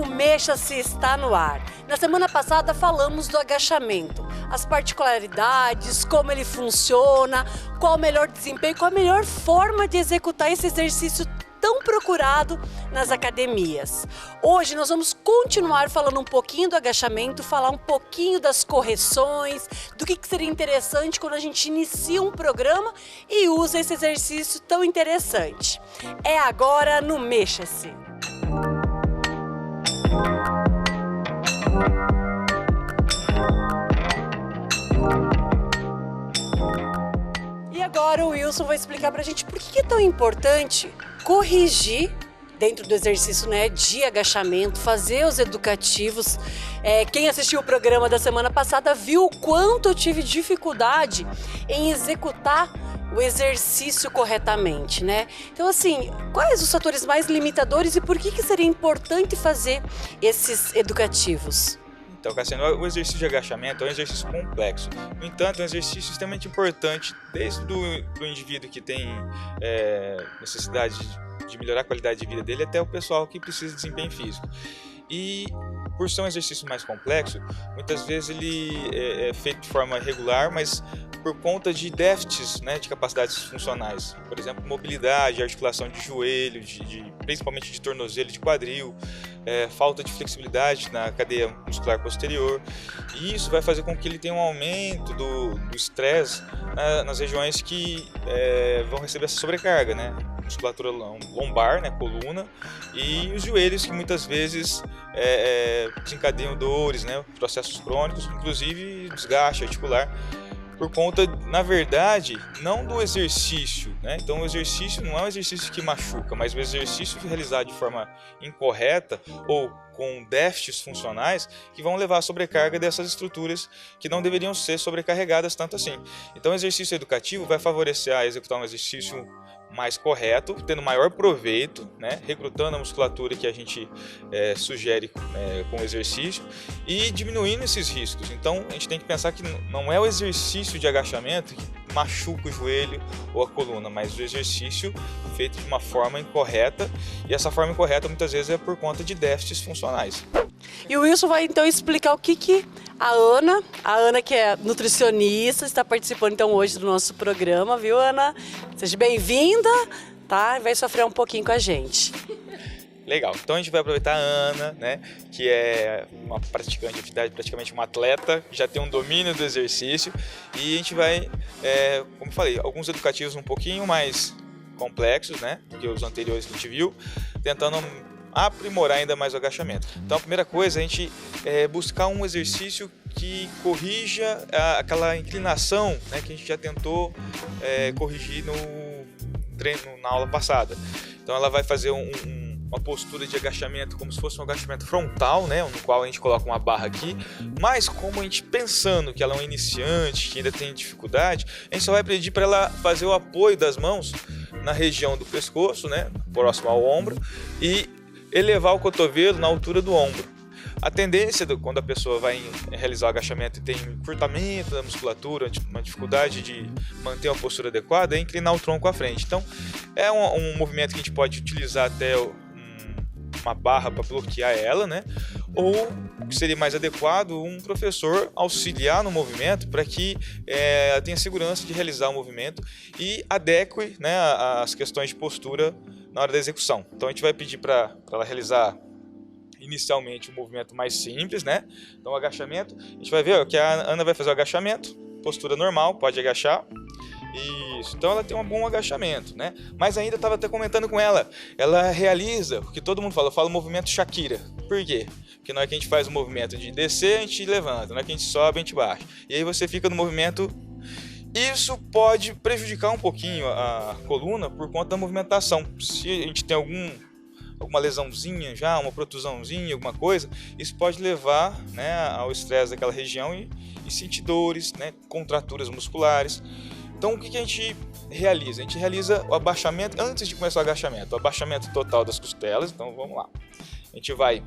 o Mexa-se está no ar. Na semana passada falamos do agachamento, as particularidades, como ele funciona, qual o melhor desempenho, qual a melhor forma de executar esse exercício tão procurado nas academias. Hoje nós vamos continuar falando um pouquinho do agachamento, falar um pouquinho das correções, do que seria interessante quando a gente inicia um programa e usa esse exercício tão interessante. É agora no Mexa-se. E agora o Wilson vai explicar pra gente por que é tão importante corrigir dentro do exercício, de agachamento, fazer os educativos. Quem assistiu o programa da semana passada viu o quanto eu tive dificuldade em executar o exercício corretamente, Então, assim, quais os fatores mais limitadores e por que seria importante fazer esses educativos? Então, Cassiano, o exercício de agachamento é um exercício complexo. No entanto, é um exercício extremamente importante desde o indivíduo que tem necessidade de melhorar a qualidade de vida dele até o pessoal que precisa de desempenho físico. E por ser um exercício mais complexo, muitas vezes ele é feito de forma regular, mas por conta de déficits de capacidades funcionais. Por exemplo, mobilidade, articulação de joelho, principalmente de tornozelo e de quadril, falta de flexibilidade na cadeia muscular posterior. E isso vai fazer com que ele tenha um aumento do estresse nas regiões que vão receber essa sobrecarga, musculatura lombar, coluna, e os joelhos, que muitas vezes desencadeiam dores, processos crônicos, inclusive desgaste articular, por conta, na verdade, não do exercício, Então o exercício não é um exercício que machuca, mas o exercício realizado de forma incorreta ou com déficits funcionais que vão levar à sobrecarga dessas estruturas que não deveriam ser sobrecarregadas tanto assim. Então o exercício educativo vai favorecer a executar um exercício mais correto, tendo maior proveito, recrutando a musculatura que a gente sugere com o exercício e diminuindo esses riscos. Então a gente tem que pensar que não é o exercício de agachamento que machuca o joelho ou a coluna, mas o exercício feito de uma forma incorreta, e essa forma incorreta muitas vezes é por conta de déficits funcionais. E o Wilson vai então explicar o que a Ana que é nutricionista, está participando então hoje do nosso programa, viu, Ana? Seja bem-vinda, tá? Vai sofrer um pouquinho com a gente. Legal, então a gente vai aproveitar a Ana, que é uma praticante de atividade, praticamente uma atleta, já tem um domínio do exercício, e a gente vai, como eu falei, alguns educativos um pouquinho mais complexos, do que os anteriores que a gente viu, tentando aprimorar ainda mais o agachamento. Então a primeira coisa é a gente buscar um exercício que corrija aquela inclinação que a gente já tentou corrigir no treino, na aula passada. Então ela vai fazer uma postura de agachamento como se fosse um agachamento frontal, no qual a gente coloca uma barra aqui, mas como a gente pensando que ela é um iniciante, que ainda tem dificuldade, a gente só vai pedir para ela fazer o apoio das mãos na região do pescoço, próximo ao ombro, e elevar o cotovelo na altura do ombro. A tendência, quando a pessoa vai realizar o agachamento e tem um encurtamento da musculatura, uma dificuldade de manter uma postura adequada, é inclinar o tronco à frente. Então, é um movimento que a gente pode utilizar até uma barra para bloquear ela, ou, o que seria mais adequado, um professor auxiliar no movimento para que ela tenha segurança de realizar o movimento e adeque as questões de postura na hora da execução. Então a gente vai pedir para ela realizar inicialmente um movimento mais simples, Então o agachamento, a gente vai ver que a Ana vai fazer o agachamento, postura normal, pode agachar. Isso, então ela tem um bom agachamento, Mas ainda estava até comentando com ela realiza o que todo mundo fala, eu falo movimento Shakira. Por quê? Porque na hora que a gente faz o movimento de descer, a gente levanta, na hora que a gente sobe, a gente baixa. E aí você fica no movimento. Isso pode prejudicar um pouquinho a coluna por conta da movimentação. Se a gente tem alguma lesãozinha já, uma protusãozinha, alguma coisa, isso pode levar ao estresse daquela região e sentir dores, contraturas musculares. Então o que a gente realiza? A gente realiza o abaixamento, antes de começar o agachamento, o abaixamento total das costelas. Então vamos lá. A gente vai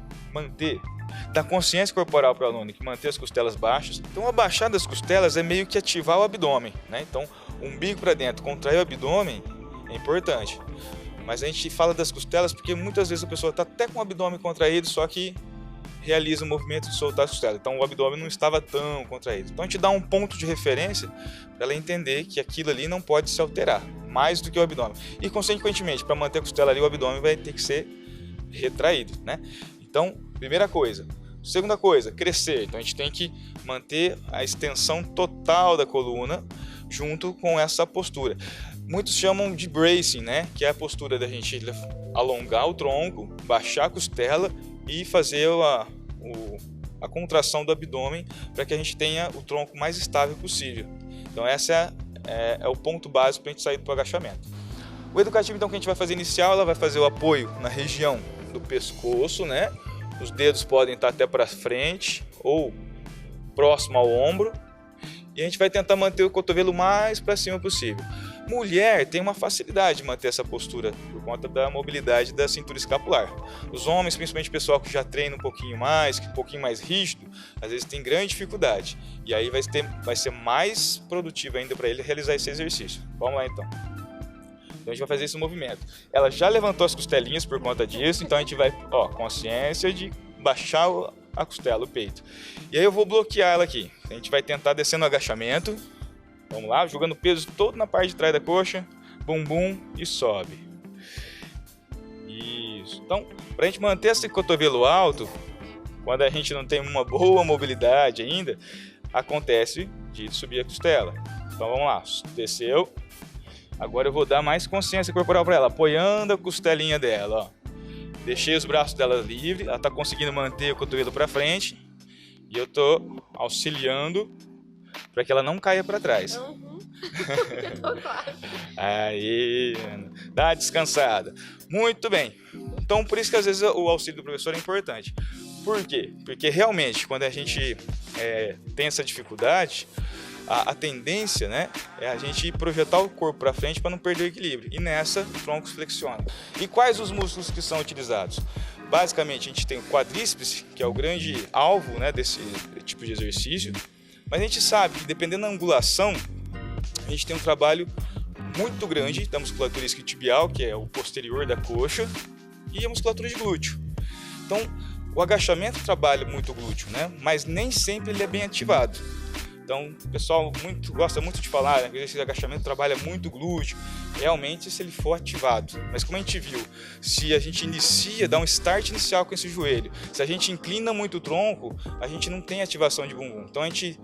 dar consciência corporal para o aluno, que manter as costelas baixas. Então abaixar das costelas é meio que ativar o abdômen, Então o umbigo para dentro, contrair o abdômen é importante. Mas a gente fala das costelas porque muitas vezes a pessoa está até com o abdômen contraído, só que realiza o movimento de soltar a costela. Então o abdômen não estava tão contraído. Então a gente dá um ponto de referência para ela entender que aquilo ali não pode se alterar, mais do que o abdômen. E consequentemente, para manter a costela ali, o abdômen vai ter que ser retraído, né? Então, primeira coisa. Segunda coisa, crescer. Então a gente tem que manter a extensão total da coluna junto com essa postura. Muitos chamam de bracing, né? Que é a postura da gente alongar o tronco, baixar a costela e fazer a contração do abdômen para que a gente tenha o tronco mais estável possível. Então essa é o ponto básico para a gente sair do agachamento. O educativo, então, que a gente vai fazer inicial, ela vai fazer o apoio na região do pescoço, né? Os dedos podem estar até para frente ou próximo ao ombro. E a gente vai tentar manter o cotovelo o mais para cima possível. Mulher tem uma facilidade de manter essa postura por conta da mobilidade da cintura escapular. Os homens, principalmente o pessoal que já treina um pouquinho mais, que é um pouquinho mais rígido, às vezes tem grande dificuldade. E aí vai ser mais produtivo ainda para ele realizar esse exercício. Vamos lá então. Então a gente vai fazer esse movimento. Ela já levantou as costelinhas por conta disso, então a gente vai, consciência de baixar a costela, o peito. E aí eu vou bloquear ela aqui. A gente vai tentar descer no agachamento. Vamos lá, jogando o peso todo na parte de trás da coxa. Bumbum e sobe. Isso. Então, para a gente manter esse cotovelo alto, quando a gente não tem uma boa mobilidade ainda, acontece de subir a costela. Então vamos lá, desceu. Agora eu vou dar mais consciência corporal para ela, apoiando a costelinha dela, ó. Deixei os braços dela livres, ela está conseguindo manter o cotovelo para frente e eu estou auxiliando para que ela não caia para trás. Uhum. Aí, dá uma descansada. Muito bem. Então, por isso que às vezes o auxílio do professor é importante. Por quê? Porque realmente, quando a gente tem essa dificuldade, a tendência, né, é a gente projetar o corpo para frente para não perder o equilíbrio. E nessa, o tronco se flexiona. E quais os músculos que são utilizados? Basicamente, a gente tem o quadríceps, que é o grande alvo, né, desse tipo de exercício. Mas a gente sabe que, dependendo da angulação, a gente tem um trabalho muito grande da musculatura isquiotibial, que é o posterior da coxa, e a musculatura de glúteo. Então, o agachamento trabalha muito o glúteo, né, mas nem sempre ele é bem ativado. Então, o pessoal gosta muito de falar, né, que esse agachamento trabalha muito o glúteo, realmente se ele for ativado. Mas como a gente viu, se a gente dá um start inicial com esse joelho, se a gente inclina muito o tronco, a gente não tem ativação de bumbum. Então a gente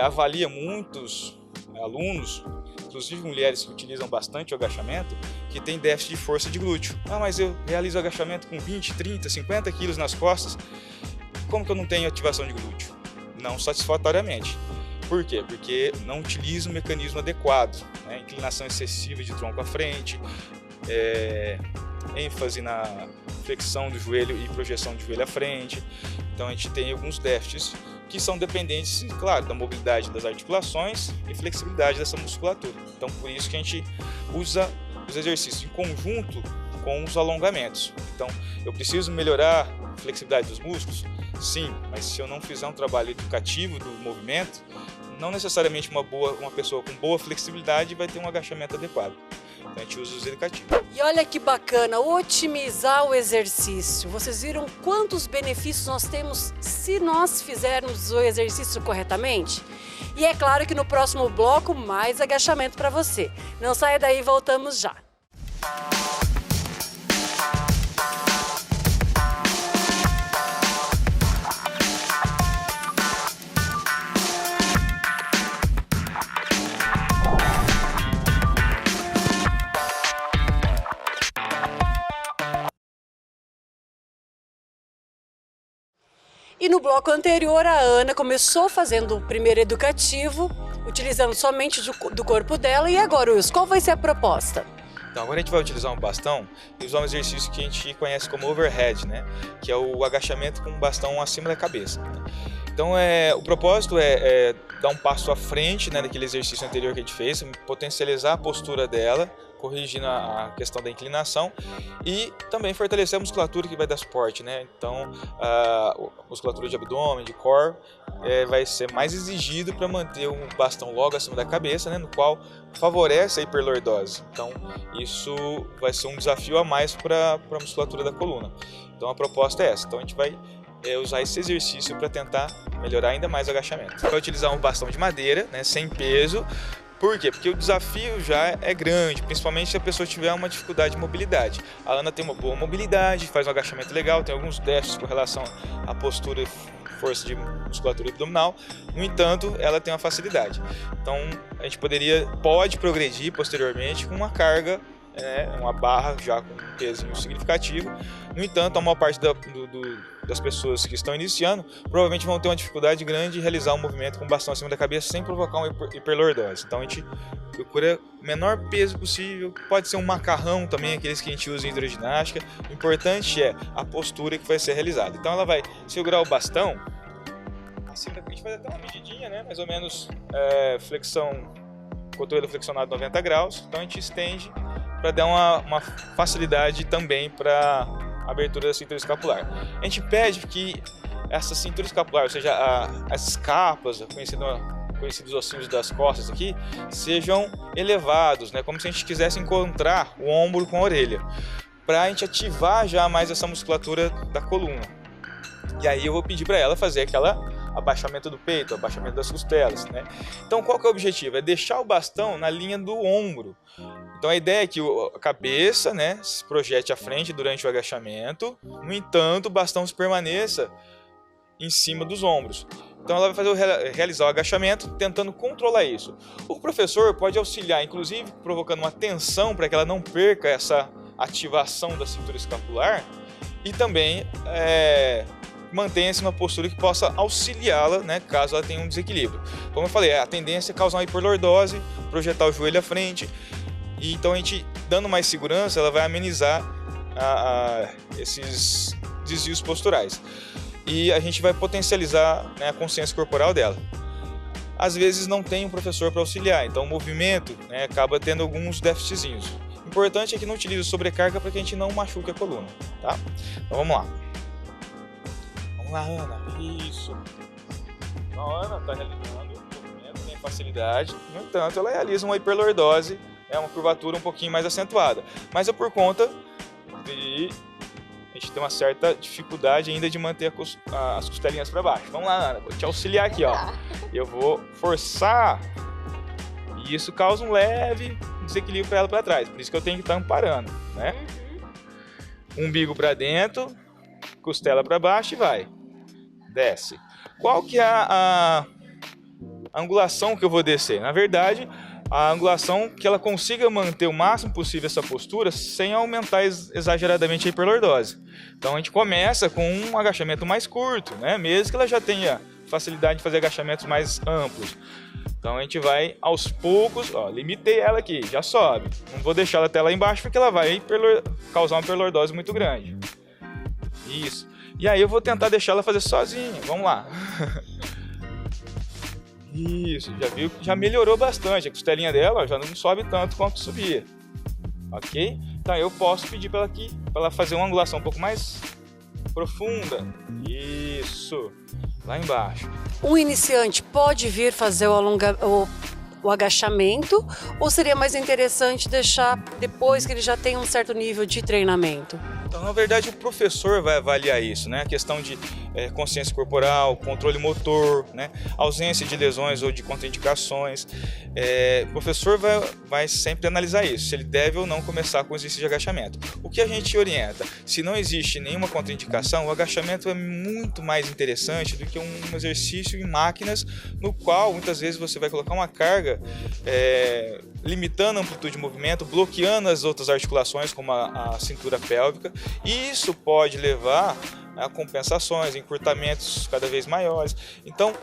avalia muitos alunos, inclusive mulheres que utilizam bastante o agachamento, que tem déficit de força de glúteo. Ah, mas eu realizo o agachamento com 20, 30, 50 quilos nas costas, como que eu não tenho ativação de glúteo? Não satisfatoriamente. Por quê? Porque não utiliza o mecanismo adequado, né? Inclinação excessiva de tronco à frente, ênfase na flexão do joelho e projeção do joelho à frente. Então a gente tem alguns déficits que são dependentes, claro, da mobilidade das articulações e flexibilidade dessa musculatura. Então por isso que a gente usa os exercícios em conjunto com os alongamentos. Então eu preciso melhorar a flexibilidade dos músculos? Sim, mas se eu não fizer um trabalho educativo do movimento, não necessariamente uma pessoa com boa flexibilidade vai ter um agachamento adequado. Então a gente usa os educativos. E olha que bacana, otimizar o exercício. Vocês viram quantos benefícios nós temos se nós fizermos o exercício corretamente? E é claro que no próximo bloco, mais agachamento para você. Não saia daí, voltamos já. E no bloco anterior, a Ana começou fazendo o primeiro educativo, utilizando somente do corpo dela. E agora, Wilson, qual vai ser a proposta? Então, agora a gente vai utilizar um bastão e usar um exercício que a gente conhece como overhead, né? Que é o agachamento com o bastão acima da cabeça. Então, o propósito é dar um passo à frente, né, daquele exercício anterior que a gente fez, potencializar a postura dela corrigindo a questão da inclinação e também fortalecer a musculatura que vai dar suporte, né? Então, a musculatura de abdômen, de core, vai ser mais exigido para manter um bastão logo acima da cabeça, né? No qual favorece a hiperlordose. Então, isso vai ser um desafio a mais para a musculatura da coluna. Então, a proposta é essa. Então, a gente vai usar esse exercício para tentar melhorar ainda mais o agachamento. Vai utilizar um bastão de madeira, né, sem peso. Por quê? Porque o desafio já é grande, principalmente se a pessoa tiver uma dificuldade de mobilidade. A Ana tem uma boa mobilidade, faz um agachamento legal, tem alguns déficits com relação à postura e força de musculatura abdominal. No entanto, ela tem uma facilidade. Então, a gente pode progredir posteriormente com uma carga, uma barra já com um peso significativo. No entanto, a maior parte das pessoas que estão iniciando provavelmente vão ter uma dificuldade grande de realizar um movimento com o bastão acima da cabeça sem provocar uma hiperlordose. Então a gente procura o menor peso possível, pode ser um macarrão também, aqueles que a gente usa em hidroginástica. O importante é a postura que vai ser realizada. Então ela vai segurar o bastão, assim, a gente faz até uma medidinha, né? Mais ou menos flexão, cotovelo flexionado 90 graus, então a gente estende para dar uma facilidade também para a abertura da cintura escapular. A gente pede que essa cintura escapular, ou seja, as escapas, conhecidos ossinhos das costas aqui, sejam elevados, né? Como se a gente quisesse encontrar o ombro com a orelha, para a gente ativar já mais essa musculatura da coluna. E aí eu vou pedir para ela fazer aquela abaixamento do peito, abaixamento das costelas, né? Então qual que é o objetivo? É deixar o bastão na linha do ombro. Então a ideia é que a cabeça, né, se projete à frente durante o agachamento, no entanto o bastão permaneça em cima dos ombros. Então ela vai realizar o agachamento tentando controlar isso. O professor pode auxiliar, inclusive provocando uma tensão para que ela não perca essa ativação da cintura escapular e também mantenha-se numa postura que possa auxiliá-la, né, caso ela tenha um desequilíbrio. Como eu falei, a tendência é causar uma hiperlordose, projetar o joelho à frente. E então a gente, dando mais segurança, ela vai amenizar esses desvios posturais. E a gente vai potencializar, né, a consciência corporal dela. Às vezes não tem um professor para auxiliar, então o movimento, né, acaba tendo alguns déficitzinhos. O importante é que não utilize sobrecarga para que a gente não machuque a coluna, tá? Então vamos lá. Vamos lá, Ana. Isso. Então, a Ana está realizando o movimento, tem facilidade. No entanto, ela realiza uma hiperlordose, uma curvatura um pouquinho mais acentuada. Mas é por conta de a gente tem uma certa dificuldade ainda de manter as costelinhas para baixo. Vamos lá, Ana. Vou te auxiliar aqui, ó. Eu vou forçar. E isso causa um leve desequilíbrio para ela para trás. Por isso que eu tenho que estar amparando, né? Umbigo para dentro, costela para baixo e vai. Desce. Qual que é a angulação que eu vou descer? Na verdade, a angulação que ela consiga manter o máximo possível essa postura sem aumentar exageradamente a hiperlordose. Então a gente começa com um agachamento mais curto, né? Mesmo que ela já tenha facilidade de fazer agachamentos mais amplos. Então a gente vai aos poucos, ó, limitei ela aqui, já sobe. Não vou deixar ela até lá embaixo porque ela vai causar uma hiperlordose muito grande. Isso. E aí eu vou tentar deixar ela fazer sozinha. Vamos lá. Isso, já viu que já melhorou bastante. A costelinha dela já não sobe tanto quanto subia. Ok? Então eu posso pedir para ela fazer uma angulação um pouco mais profunda. Isso. Lá embaixo. Um iniciante pode vir fazer o agachamento ou seria mais interessante deixar depois que ele já tem um certo nível de treinamento? Então, na verdade, o professor vai avaliar isso, né? A questão de consciência corporal, controle motor, né? Ausência de lesões ou de contraindicações. O professor vai sempre analisar isso, se ele deve ou não começar com o exercício de agachamento. O que a gente orienta? Se não existe nenhuma contraindicação, o agachamento é muito mais interessante do que um exercício em máquinas, no qual muitas vezes você vai colocar uma carga limitando a amplitude de movimento, bloqueando as outras articulações, como a cintura pélvica, e isso pode levar a compensações, encurtamentos cada vez maiores. Então,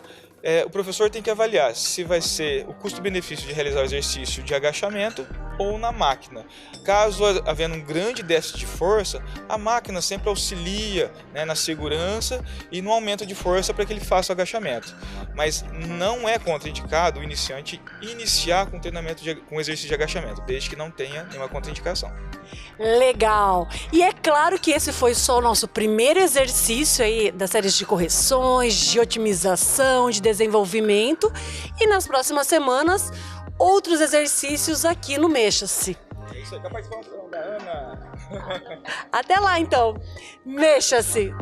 o professor tem que avaliar se vai ser o custo-benefício de realizar o exercício de agachamento ou na máquina. Caso havendo um grande déficit de força, a máquina sempre auxilia, né, na segurança e no aumento de força para que ele faça o agachamento. Mas não é contraindicado o iniciante iniciar com treinamento com exercício de agachamento, desde que não tenha nenhuma contraindicação. Legal! E é claro que esse foi só o nosso primeiro exercício aí das séries de correções, de otimização, de desenvolvimento. E nas próximas semanas, outros exercícios aqui no Mexa-se. É isso aí, com a participação da Ana. Até lá então! Mexa-se!